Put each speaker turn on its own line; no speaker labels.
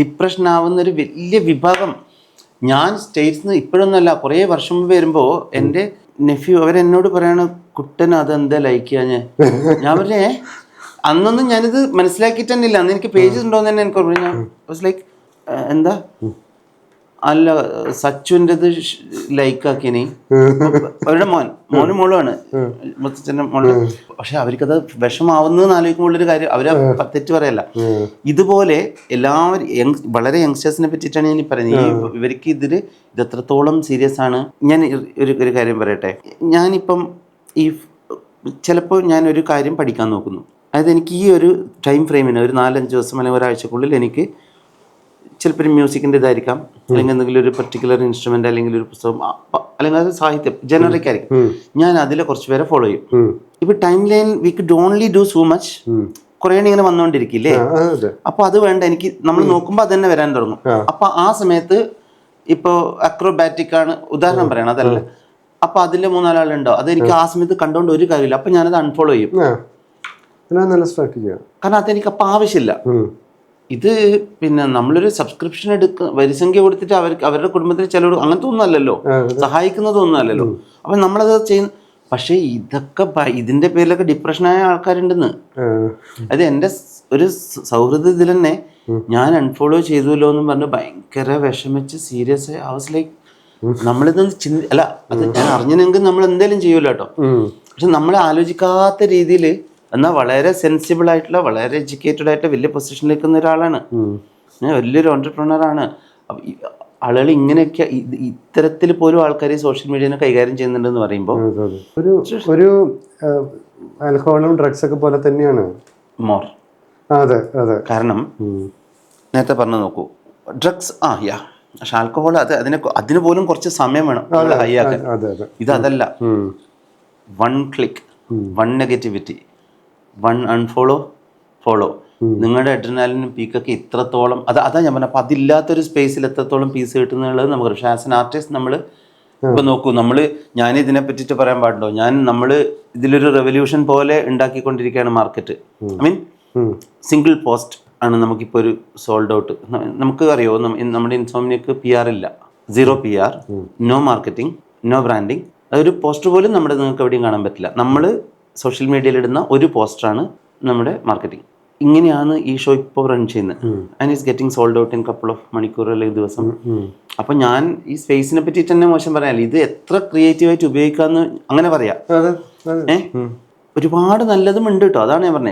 Depression ആവുന്ന ഒരു വലിയ വിഭാഗം. ഞാൻ സ്റ്റേറ്റ്സ് ഇപ്പോഴൊന്നുമല്ല, കുറേ വർഷം മുമ്പ് വരുമ്പോൾ എൻ്റെ നെഫ്യൂ അവരെന്നോട് പറയാണ്, കുട്ടൻ അതെന്താ ലൈക്ക് ചെയ്യാൻ. ഞാൻ പറഞ്ഞേ അന്നൊന്നും ഞാനിത് മനസ്സിലാക്കിയിട്ട് തന്നെ ഇല്ല. അന്ന് എനിക്ക് പേജസ് ഉണ്ടോയെന്ന് തന്നെ എനിക്ക് പറഞ്ഞു. ഞാൻ വാസ് ലൈക്ക് എന്താ അല്ല സച്ചുവിൻ്റെത് ലൈക്കാക്കിനി അവരുടെ മോനും മോളുമാണ് മുത്തച്ഛൻ്റെ മോള്. പക്ഷെ അവർക്കത് വിഷമാവുന്നതെന്ന് ആലോചിക്കുമ്പോഴൊരു കാര്യം അവരെ തെറ്റ് പറയല്ല. ഇതുപോലെ എല്ലാവരും വളരെ യങ്സ്റ്റേഴ്സിനെ പറ്റിയിട്ടാണ് ഞാൻ പറയുന്നത്. ഇവർക്ക് ഇത് എത്രത്തോളം സീരിയസ് ആണ്. ഞാൻ ഒരു കാര്യം പറയട്ടെ. ഞാനിപ്പം ഈ ചിലപ്പോൾ ഞാനൊരു കാര്യം പഠിക്കാൻ നോക്കുന്നു. അതായത് എനിക്ക് ഈ ഒരു ടൈം ഫ്രെയിമിന് ഒരു 4-5 ദിവസം അല്ലെങ്കിൽ ഒരാഴ്ചക്കുള്ളിൽ എനിക്ക് ചിലപ്പോൾ ഒരു മ്യൂസിക്കിൻ്റെ ഇതായിരിക്കാം, അല്ലെങ്കിൽ എന്തെങ്കിലും ഒരു പെർട്ടിക്കുലർ ഇൻസ്ട്രുമെൻ്റ്, അല്ലെങ്കിൽ ഒരു പുസ്തകം, അല്ലെങ്കിൽ അത് സാഹിത്യം ജനറിക് ആയിരിക്കും. ഞാൻ അതിലെ കുറച്ച് പേരെ ഫോളോ ചെയ്യും. ഇപ്പൊ time line we could only do so much. കുറേ ഇങ്ങനെ വന്നുകൊണ്ടിരിക്കില്ലേ? അപ്പൊ അത് വേണ്ട, എനിക്ക് നമ്മൾ നോക്കുമ്പോൾ അത് തന്നെ വരാൻ തുടങ്ങും. അപ്പൊ ആ സമയത്ത് ഇപ്പോൾ അക്രോബാറ്റിക് ആണ് ഉദാഹരണം പറയണം, അതല്ല. അപ്പൊ അതിന്റെ 3-4 ആളുണ്ടോ, അത് എനിക്ക് ആ സമയത്ത് കണ്ടുകൊണ്ട് ഒരു കാര്യമില്ല. അപ്പൊ ഞാനത് അൺഫോളോ ചെയ്യും. കാരണം അതെനിക്ക് അപ്പം ആവശ്യമില്ല. ഇത് പിന്നെ നമ്മളൊരു സബ്സ്ക്രിപ്ഷൻ വരിസംഖ്യ കൊടുത്തിട്ട് അവരുടെ കുടുംബത്തിൽ ചിലർ അങ്ങനത്തെ ഒന്നും അല്ലല്ലോ, സഹായിക്കുന്നതൊന്നും അല്ലല്ലോ. അപ്പം നമ്മളത് ചെയ്യുന്നു. പക്ഷേ ഇതൊക്കെ ഇതിന്റെ പേരിലൊക്കെ ഡിപ്രഷനായ ആൾക്കാരുണ്ടെന്ന്. അത് എൻ്റെ ഒരു സൗഹൃദ ഇതിൽ തന്നെ ഞാൻ അൺഫോളോ ചെയ്തുല്ലോ എന്നും പറഞ്ഞ് ഭയങ്കര വിഷമിച്ച് സീരിയസ് ആയി ഹൗസ് ലൈക്ക് നമ്മളിതൊന്ന് അല്ല, അത് ഞാൻ അറിഞ്ഞെങ്കിൽ നമ്മൾ എന്തെങ്കിലും ചെയ്യുമല്ലോ കേട്ടോ. പക്ഷെ നമ്മൾ ആലോചിക്കാത്ത രീതിയിൽ എന്നാൽ വളരെ സെൻസിബിൾ ആയിട്ടുള്ള, വളരെ എഡ്യൂക്കേറ്റഡ് ആയിട്ട് വലിയ പൊസിഷനിൽ നിൽക്കുന്ന ഒരാളാണ്. വലിയൊരു ഓൺടർപ്രണറാണ്. ആളുകൾ ഇങ്ങനെയൊക്കെ ഇത്തരത്തിൽ പോലും ആൾക്കാർ സോഷ്യൽ മീഡിയനെ കൈകാര്യം ചെയ്യുന്നുണ്ടെന്ന് പറയുമ്പോൾ
ഒരു ആൽക്കഹോളും ഡ്രഗ്സ് ഒക്കെ പോലെ തന്നെയാണ്
മോർ. കാരണം നേരത്തെ പറഞ്ഞു നോക്കൂ, ഡ്രഗ്സ് പക്ഷെ ആൽക്കഹോൾ അതിന് പോലും കുറച്ച് സമയം വേണം ഹൈ ആക്കാൻ. ഇതല്ല, 1 ക്ലിക്ക്, 1 നെഗറ്റിവിറ്റി, 1 അൺഫോളോ, ഫോളോ. നിങ്ങളുടെ അഡ്രിനാലിനും പീക്കൊക്കെ ഇത്രത്തോളം അതാ ഞാൻ പറഞ്ഞത്. അപ്പം അതില്ലാത്തൊരു സ്പേസിൽ എത്രത്തോളം പീസ് കിട്ടുന്നുള്ളത് നമുക്ക്. പക്ഷേ ആസ് എൻ ആർട്ടിസ്റ്റ് നമ്മൾ ഇപ്പം നോക്കൂ, ഞാൻ ഇതിനെ പറ്റിയിട്ട് പറയാൻ പാടുണ്ടോ? നമ്മൾ ഇതിലൊരു റെവല്യൂഷൻ പോലെ ഉണ്ടാക്കിക്കൊണ്ടിരിക്കുകയാണ് market. I mean single post ആണ് നമുക്കിപ്പോൾ ഒരു സോൾഡ് ഔട്ട്. നമുക്ക് അറിയോ, നമ്മുടെ ഇൻസോംനിയക്ക് PR ഇല്ല, 0 PR, no marketing, no branding. അതൊരു പോസ്റ്റർ പോലും നിങ്ങൾക്ക് എവിടെയും കാണാൻ പറ്റില്ല. നമ്മൾ സോഷ്യൽ മീഡിയയിൽ ഇടുന്ന ഒരു പോസ്റ്ററാണ് നമ്മുടെ മാർക്കറ്റിംഗ്. ഇങ്ങനെയാണ് ഈ ഷോ ഇപ്പോൾ റൺ ചെയ്യുന്നത്. And is getting sold out in couple of മണിക്കൂർ അല്ലെങ്കിൽ ദിവസം. അപ്പം ഞാൻ ഈ സ്പേസിനെ പറ്റിയിട്ട് തന്നെ മോശം പറയാനില്ല. ഇത് എത്ര ക്രിയേറ്റീവായിട്ട് ഉപയോഗിക്കാമെന്ന് അങ്ങനെ പറയാം. ഒരുപാട് നല്ലതും ഉണ്ട് കേട്ടോ. അതാണ് ഞാൻ പറഞ്ഞത്.